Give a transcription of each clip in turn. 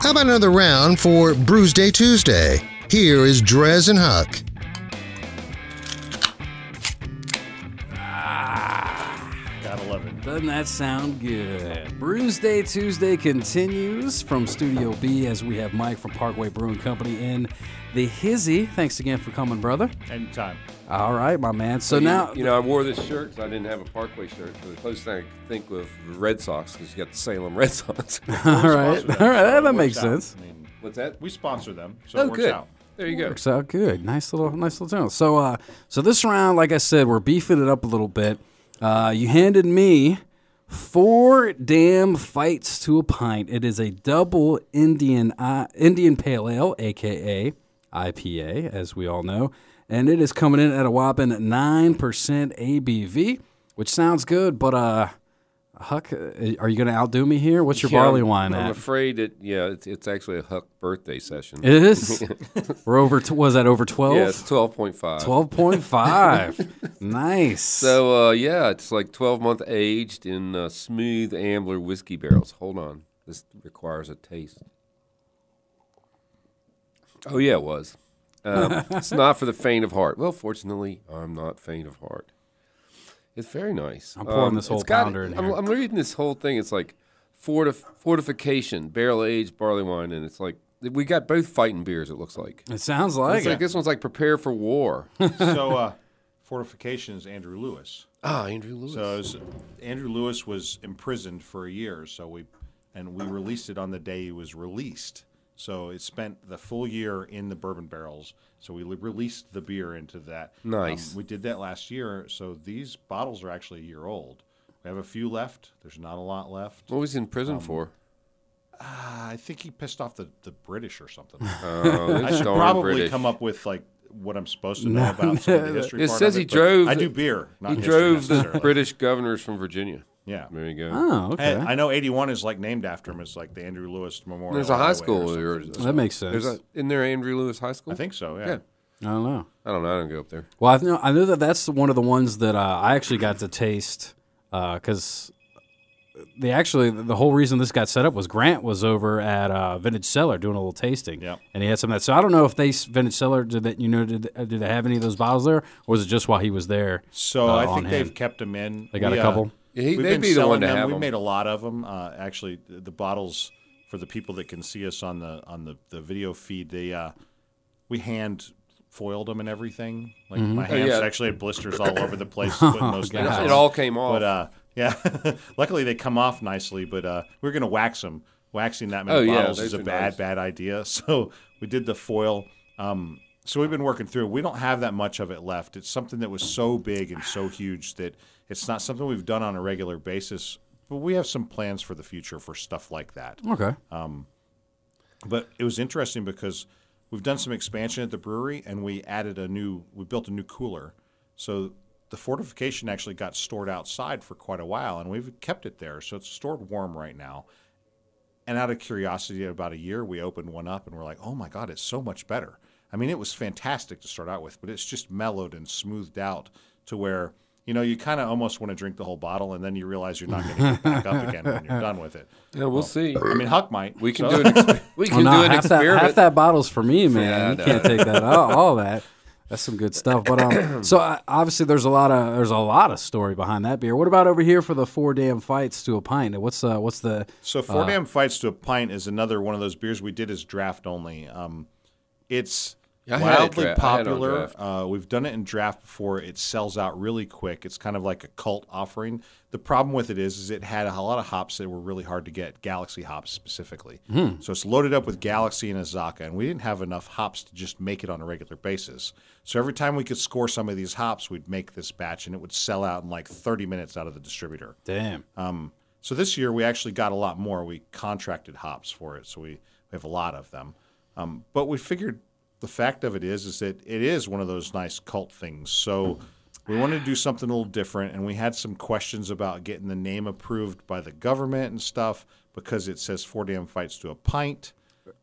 How about another round for Brewsday Tuesday? Here is Drez and Huck. Gotta love it. Doesn't that sound good? Brewsday Tuesday continues from Studio B as we have Mike from Parkway Brewing Company in the hizzy. Thanks again for coming, brother. Anytime. All right, my man. So Well, now... I wore this shirt because I didn't have a Parkway shirt. So the closest thing I could think of the Red Sox because you got the Salem Red Sox. All right. That makes sense. I mean, What's that? we sponsor them, so it works good. out. There you go. Works out good. Nice little tune. So this round, like I said, we're beefing it up a little bit. You handed me 4 damn fights to a pint. It is a double Indian Pale Ale, a.k.a. IPA, as we all know. And it is coming in at a whopping 9% ABV, which sounds good, but Huck, are you going to outdo me here? What's your barley wine at? I'm afraid that, it's actually a Huck birthday session. It is? We're over, was that over 12? Yeah, it's 12.5. 12.5. Nice. So, it's like 12-month aged in smooth Ambler whiskey barrels. Hold on. This requires a taste. Oh, yeah, it was. It's not for the faint of heart. Well, fortunately, I'm not faint of heart. It's very nice. I'm pouring this whole pounder in here. I'm reading this whole thing. It's like fortification, barrel-aged barley wine, and it's like we got both fighting beers, it looks like. It sounds like It's like this one's like prepare for war. So, Fortification is Andrew Lewis. Ah, Andrew Lewis. So Andrew Lewis was imprisoned for a year, so we released it on the day he was released. So it spent the full year in the bourbon barrels. So we released the beer into that. Nice. We did that last year. So these bottles are actually a year old. We have a few left. There's not a lot left. What was he in prison for? I think he pissed off the British or something. Oh, I should probably come up with like what I'm supposed to know about some of the history. It part says of he drove. I do beer. Not He history drove the necessarily. British governors from Virginia. Yeah. There you go. Oh, okay. I know 81 is like named after him. It's like the Andrew Lewis Memorial. There's a high Highway school. or Or, something. That makes sense. isn't there Andrew Lewis High School? I think so. Yeah. Yeah. I don't know. I don't know. I don't go up there. Well, I know that that's one of the ones that I actually got to taste because the whole reason this got set up was Grant was over at Vintage Cellar doing a little tasting, Yep. and he had some of that. So I don't know if Vintage Cellar did they have any of those bottles there, or was it just while he was there? So I on think hand? they've kept them in. They got a couple. Yeah, We've they'd been be the one selling to them. have We've them. made a lot of them. Actually, the bottles for the people that can see us on the video feed, we hand foiled them and everything. Like my hands yeah. actually had blisters all over the place putting those things on. It all came off. But yeah, luckily they come off nicely. But we're gonna wax them. Waxing that many bottles is a they've been nice. bad idea. So we did the foil. So we've been working through. We don't have that much of it left. It's something that was so big and so huge that it's not something we've done on a regular basis. But we have some plans for the future for stuff like that. Okay. But it was interesting because we've done some expansion at the brewery, and we built a new cooler. So the fortification actually got stored outside for quite a while, and we've kept it there. So it's stored warm right now. And out of curiosity, about a year, we opened one up, and we're like, oh, my God, it's so much better. I mean, it was fantastic to start out with, but it's just mellowed and smoothed out to where, you kind of almost want to drink the whole bottle, and then you realize you're not going to get back up again when you're done with it. Yeah, we'll see. I mean, Huck might. We can do an half experiment. half that bottle's for me, man. Yeah, You can't take that. All that. That's some good stuff. But so obviously there's a lot of story behind that beer. What about over here for the 4 damn fights to a pint? What's the So 4 damn fights to a pint is another one of those beers we did as draft only. It's I had it wildly I had it on popular. draft. We've done it in draft before. It sells out really quick. It's kind of like a cult offering. The problem with it is it had a lot of hops that were really hard to get, Galaxy hops specifically. So it's loaded up with Galaxy and Azaka, and we didn't have enough hops to just make it on a regular basis. So every time we could score some of these hops, we'd make this batch, and it would sell out in like 30 minutes out of the distributor. damn? So this year we actually got a lot more. We contracted hops for it, so we have a lot of them. But we figured the fact of it is that it is one of those nice cult things. So we wanted to do something a little different, and we had some questions about getting the name approved by the government and stuff because it says 4 damn fights to a pint.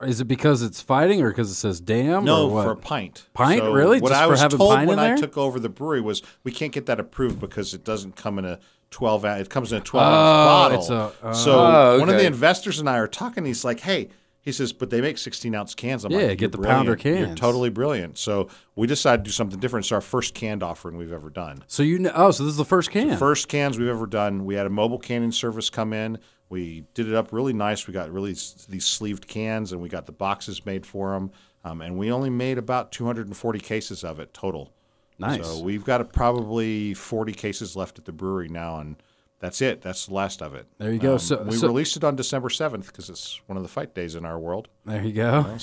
Is it because it's fighting or because it says damn? No, or what? for a pint. Pint? So Really? What Just I for was having told pint when in I there? took over the brewery was we can't get that approved because it doesn't come in a 12 ounce. It comes in a 12-ounce bottle. So one of the investors and I are talking. He's like, "Hey," he says, "but they make 16-ounce cans." I'm like, get the brilliant. pounder cans. You're totally brilliant. So we decided to do something different. It's our first canned offering we've ever done. So so this is the first can. First cans we've ever done. We had a mobile canning service come in. We did it up really nice. We got these sleeved cans, and we got the boxes made for them. And we only made about 240 cases of it total. Nice. So we've got probably 40 cases left at the brewery now, and that's it. That's the last of it. There you go. We released it on December 7th because it's one of the fight days in our world. There you go.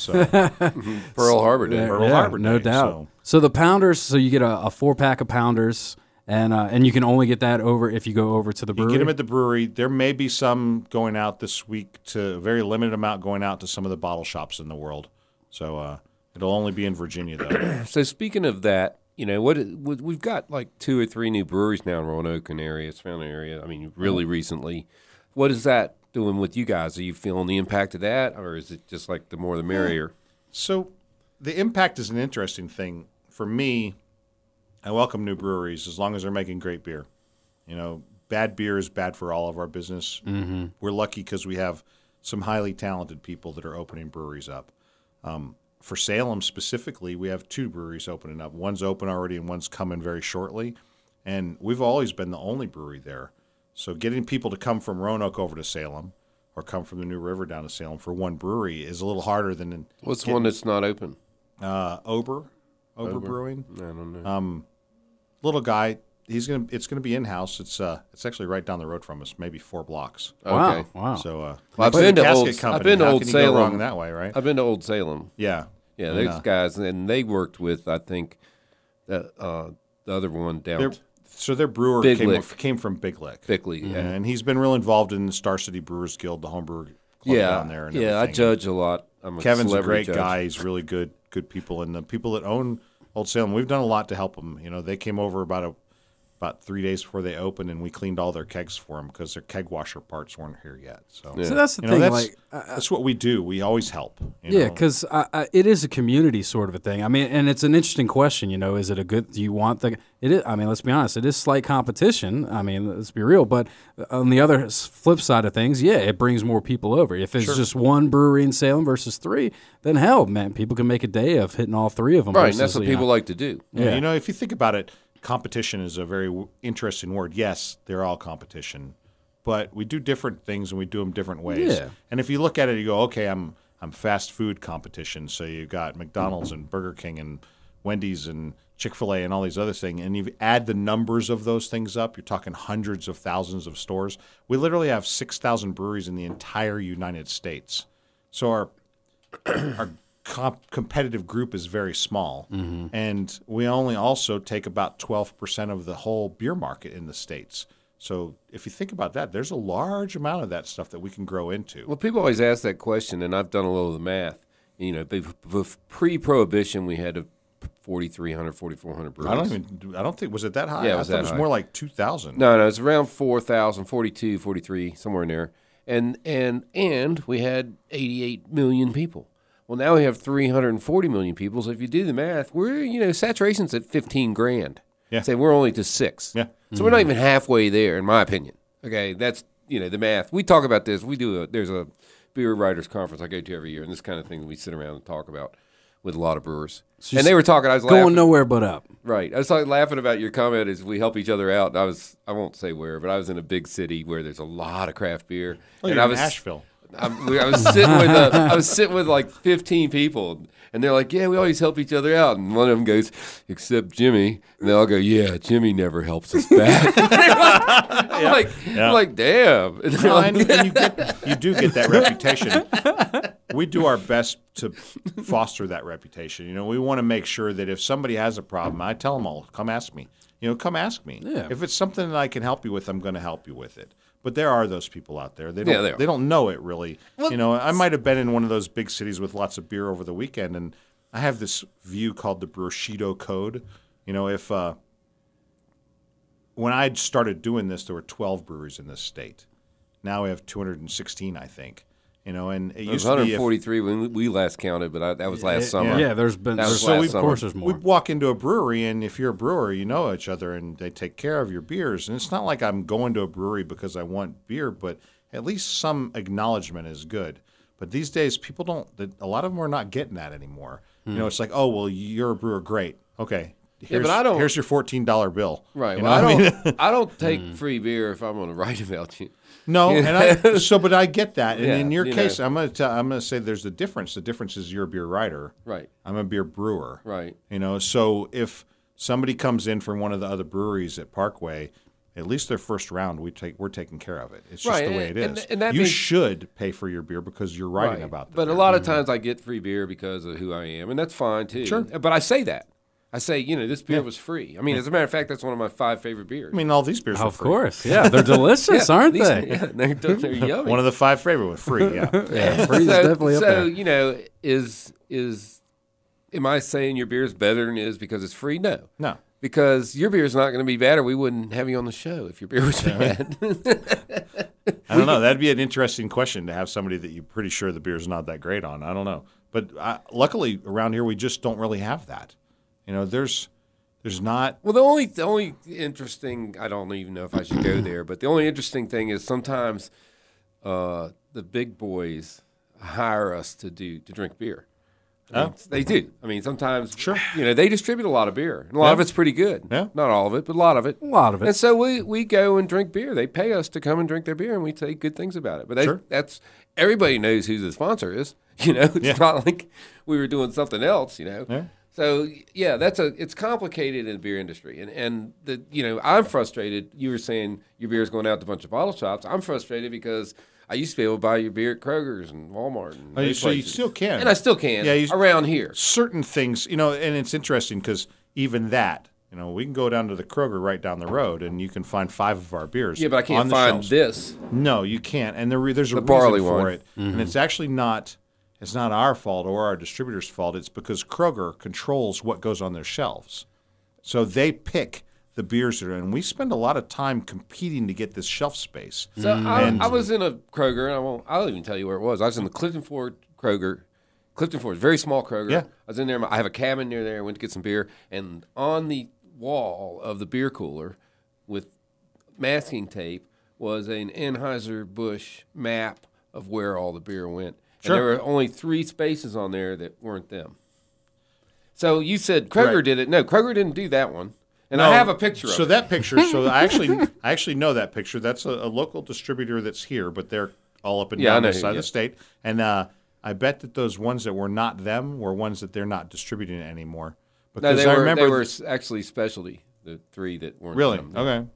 Pearl Harbor Day. Pearl Harbor Day. No doubt. So the pounders, so you get a 4-pack of pounders, and you can only get that if you go over to the brewery. You get them at the brewery. There may be some going out this week, to a very limited amount going out to some of the bottle shops in the world. So it'll only be in Virginia, though. So speaking of that, we've got like 2 or 3 new breweries now in Roanoke and surrounding area. I mean, really recently. What is that doing with you guys? Are you feeling the impact of that, or is it just like the more the merrier? So the impact is an interesting thing. For me, I welcome new breweries as long as they're making great beer. Bad beer is bad for all of our business. Mm-hmm. We're lucky because we have some highly talented people that are opening breweries up. For Salem specifically, we have 2 breweries opening up. One's open already and one's coming very shortly. And we've always been the only brewery there. So getting people to come from Roanoke over to Salem or come from the New River down to Salem for one brewery is a little harder than What's the one that's not open? Ober Brewing. I don't know. Little guy. It's gonna be in-house. It's actually right down the road from us, maybe 4 blocks. Okay. Wow. So I've been to Old How can you Salem. go wrong that way, right? I've been to Old Salem. Yeah. Yeah, those guys, and they worked with, I think, the other one down. Their brewer came from Big Lick. Bickley, yeah. And he's been real involved in the Star City Brewers Guild, the homebrew club down there. And I judge a lot. Kevin's a great judge. guy. He's really good people. And the people that own Old Salem, we've done a lot to help them. They came over about 3 days before they opened, and we cleaned all their kegs for them because their keg washer parts weren't here yet. So that's the thing. That's what we do. We always help. Yeah, because it is a community sort of a thing. I mean, and it's an interesting question. Is it a good? Do you want the? It is. I mean, let's be honest. It is slight competition. I mean, let's be real. But on the other flip side of things, it brings more people over. If it's just one brewery in Salem versus 3, then hell, man, people can make a day of hitting all 3 of them. Right, and that's what people like to do. Yeah. If you think about it. Competition is a very interesting word. Yes, they're all competition, but we do different things and we do them different ways. Yeah. And if you look at it, you go, okay, I'm fast food competition. So you've got McDonald's and Burger King and Wendy's and Chick-fil-A and all these other things. And you add the numbers of those things up, you're talking hundreds of thousands of stores. We literally have 6,000 breweries in the entire United States. So our competitive group is very small, and we only also take about 12% of the whole beer market in the States. So if you think about that, there's a large amount of that stuff that we can grow into. Well, people always ask that question, and I've done a little of the math. Pre-Prohibition, we had 4,300, 4,400 breweries. I don't think, was it that high? Yeah, I thought it was more like 2,000. No, it's around 4,000, 42, 43, somewhere in there. And we had 88 million people. Well, now we have 340 million people. So if you do the math, we're, saturation's at 15 grand. Yeah. Say we're only to 6. Yeah. So we're not even halfway there, in my opinion. Okay, that's, the math. We talk about this. There's a beer writers conference I go to every year, and this kind of thing we sit around and talk about with a lot of brewers. So and they were talking, I was going laughing. nowhere but up. Right. I was laughing about your comment as we help each other out. And I won't say where, but I was in a big city where there's a lot of craft beer. Oh, and you're I in was Asheville. I was sitting with like 15 people, and they're like, "Yeah, we always help each other out." And one of them goes, "Except Jimmy," and they all go, "Yeah, Jimmy never helps us back." I'm like, damn. And you do get that reputation. We do our best to foster that reputation. We want to make sure that if somebody has a problem, I tell them all, "Come ask me." Come ask me. Yeah. If it's something that I can help you with, I'm going to help you with it. But there are those people out there. They don't know it really. Well, I might have been in one of those big cities with lots of beer over the weekend, and I have this view called the Bushido Code. If when I started doing this, there were 12 breweries in this state. Now we have 216, I think. And it It was used to be 143 when we last counted, but that was last summer. Yeah, there's been That was so last of summer. course there's more. we walk into a brewery, and if you're a brewer, you know each other, and they take care of your beers. And it's not like I'm going to a brewery because I want beer, but at least some acknowledgement is good. But these days, people don't. A lot of them are not getting that anymore. It's like, oh well, you're a brewer, great, okay. Here's your $14 bill. Right. You Well, know what I mean? I don't take free beer if I'm going to write about you. No, but I get that. And Yeah, in your you case, know. I'm going to say there's a difference. The difference is you're a beer writer. Right. I'm a beer brewer. Right. So if somebody comes in from one of the other breweries at Parkway, at least their first round, we're taking care of it. It's just Right, the way it and- is. and that you means- should pay for your beer because you're writing Right. about that. But a lot of times I get free beer because of who I am, and that's fine too. Sure. But I say that. I say, this beer was free. I mean, as a matter of fact, that's one of my 5 favorite beers. I mean, all these beers are Of free. course, yeah, they're delicious, aren't these- they? Yeah, they're yummy. One of the 5 favorite was free, yeah. Yeah, free's definitely up there. Am I saying your beer is better than it is because it's free? No. No. Because your beer is not going to be bad, or we wouldn't have you on the show if your beer was bad. I don't know. That'd be an interesting question to have somebody that you're pretty sure the beer's not that great on. I don't know. But luckily, around here, we just don't really have that. There's not. Well, the only interesting, I don't even know if I should go there, but the only interesting thing is sometimes the big boys hire us to drink beer. I mean, they do. I mean, sometimes they distribute a lot of beer. And a lot of it's pretty good. Yeah. Not all of it, but a lot of it. A lot of it. And so we go and drink beer. They pay us to come and drink their beer, and we say good things about it. But that's everybody knows who the sponsor is. It's not like we were doing something else. Yeah. So it's complicated in the beer industry, and I'm frustrated. You were saying your beer is going out to a bunch of bottle shops. I'm frustrated because I used to be able to buy your beer at Kroger's and Walmart. And those So you places. still can. And I still can around here. Certain things, and it's interesting because even that, we can go down to the Kroger right down the road, and you can find 5 of our beers. Yeah, but I can't on the find shelves. this. No, you can't. And there's a reason barley for wine. it. And it's actually not. It's not our fault or our distributor's fault. It's because Kroger controls what goes on their shelves. So they pick the beers that are, and we spend a lot of time competing to get this shelf space. So I was in a Kroger, and I'll even tell you where it was. I was in the Clifton Ford Kroger. Clifton Ford, very small Kroger. Yeah. I was in there. I have a cabin near there. I went to get some beer, and on the wall of the beer cooler with masking tape was an Anheuser-Busch map of where all the beer went. Sure. And there were only 3 spaces on there that weren't them. So you said Kroger did it. No, Kroger didn't do that one. And I have a picture of it. So that picture, I actually know that picture. That's a local distributor that's here, but they're all up and down this side of the state. And I bet that those ones that were not them were ones that they're not distributing anymore. Because No, I remember they were actually specialty, the 3 that weren't really them. okay.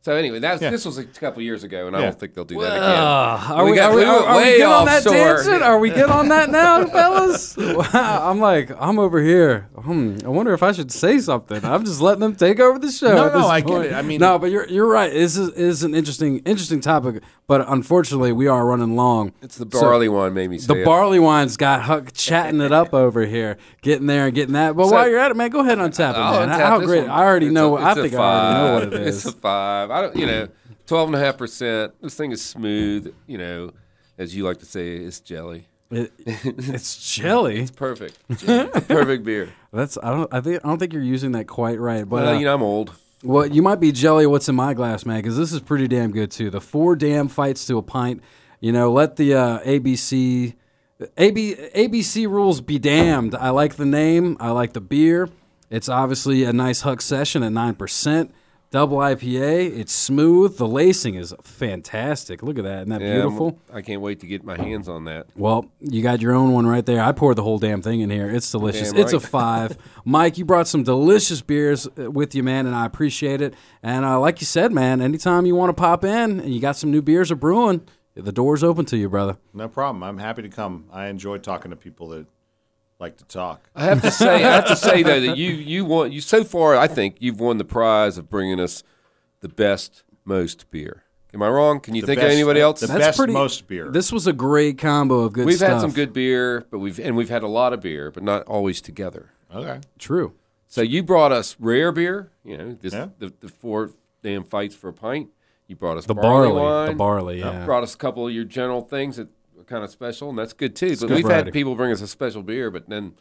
So anyway, this was a couple years ago, and I don't think they'll do that again. Are we good on that offshore. tangent? Are we good on that now, fellas? Wow, I'm over here. I wonder if I should say something. I'm just letting them take over the show. No, I get it. I mean, no, but you're right. This is an interesting topic, but unfortunately, we are running long. It's the barley wine made me say The it. barley wine's got Huck chatting it up over here, getting there and getting that. But while you're at it, man, go ahead and untap it, I'll man. untap How this great! one. I already know. I It's a think I already know what it 5. is. It's a 5. I don't, 12.5%. This thing is smooth. As you like to say, it's jelly. It's jelly. It's perfect. It's a perfect beer. I don't think you're using that quite right. But Well, I'm old. well, you might be jelly. What's in my glass, man? Because this is pretty damn good too. The 4 damn fights to a pint. Let the ABC rules be damned. I like the name. I like the beer. It's obviously a nice Huck session at 9%. Double IPA. It's smooth. The lacing is fantastic. Look at that. Isn't that beautiful? I can't wait to get my hands on that. Well, you got your own one right there. I poured the whole damn thing in here. It's delicious. Damn It's a right. 5. Mike, you brought some delicious beers with you, man, and I appreciate it. And like you said, man, anytime you want to pop in and you got some new beers are brewing, the door's open to you, brother. No problem. I'm happy to come. I enjoy talking to people that like to talk. I have to say though that you won. So far, I think you've won the prize of bringing us the best most beer. Am I wrong? Can you think of anybody else? The best most beer. This was a great combo of good stuff. We've had some good beer, but we've had a lot of beer, but not always together. Okay. True. So you brought us rare beer. The 4 damn fights for a pint. You brought us The barley barley. wine. The barley, yeah. Brought us a couple of your general things that kind of special, and that's good too. But good we've variety. had people bring us a special beer, but then,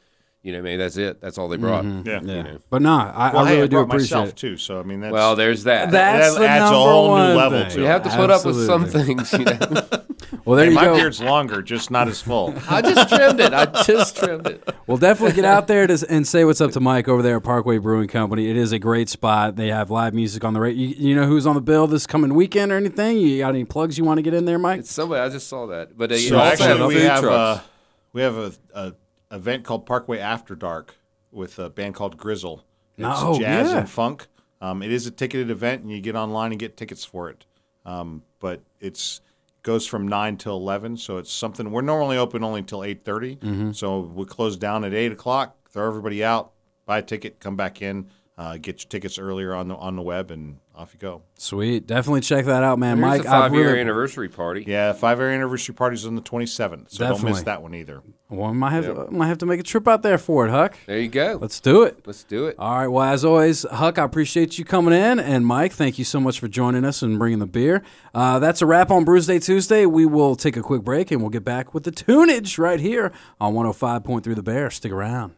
maybe that's it. That's all they brought. Yeah. Yeah. But no, I Well, hey, really I do brought appreciate myself it. too. So I mean, that's Well, there's that. That's that the adds a number whole one new level thing. to you it. have to put up with some Absolutely. things, Well, there Hey, you my go. beard's longer, just not as full. I just trimmed it. Well, definitely get out there and say what's up to Mike over there at Parkway Brewing Company. It is a great spot. They have live music on the radio. You know who's on the bill this coming weekend or anything? You got any plugs you want to get in there, Mike? It's somebody. I just saw that. But they So also have actually, food we trucks. have a event called Parkway After Dark with a band called Grizzle. It's Oh, jazz yeah. and funk. It is a ticketed event, and you get online and get tickets for it. But it's goes from 9 till 11, so it's something. We're normally open only till 8:30, so we close down at 8 o'clock. Throw everybody out, buy a ticket, come back in, get your tickets earlier on the web, and off you go. Sweet. Definitely check that out, man. There's Mike, a I 5-year really, anniversary party. Yeah, 5-year anniversary party's on the 27th, so don't Definitely. miss that one either. well, I might have to make a trip out there for it, Huck. There you go. Let's do it. Let's do it. All right. Well, as always, Huck, I appreciate you coming in. And Mike, thank you so much for joining us and bringing the beer. That's a wrap on Brewsday Tuesday. We will take a quick break and we'll get back with the tunage right here on 105.3 The Bear. Stick around.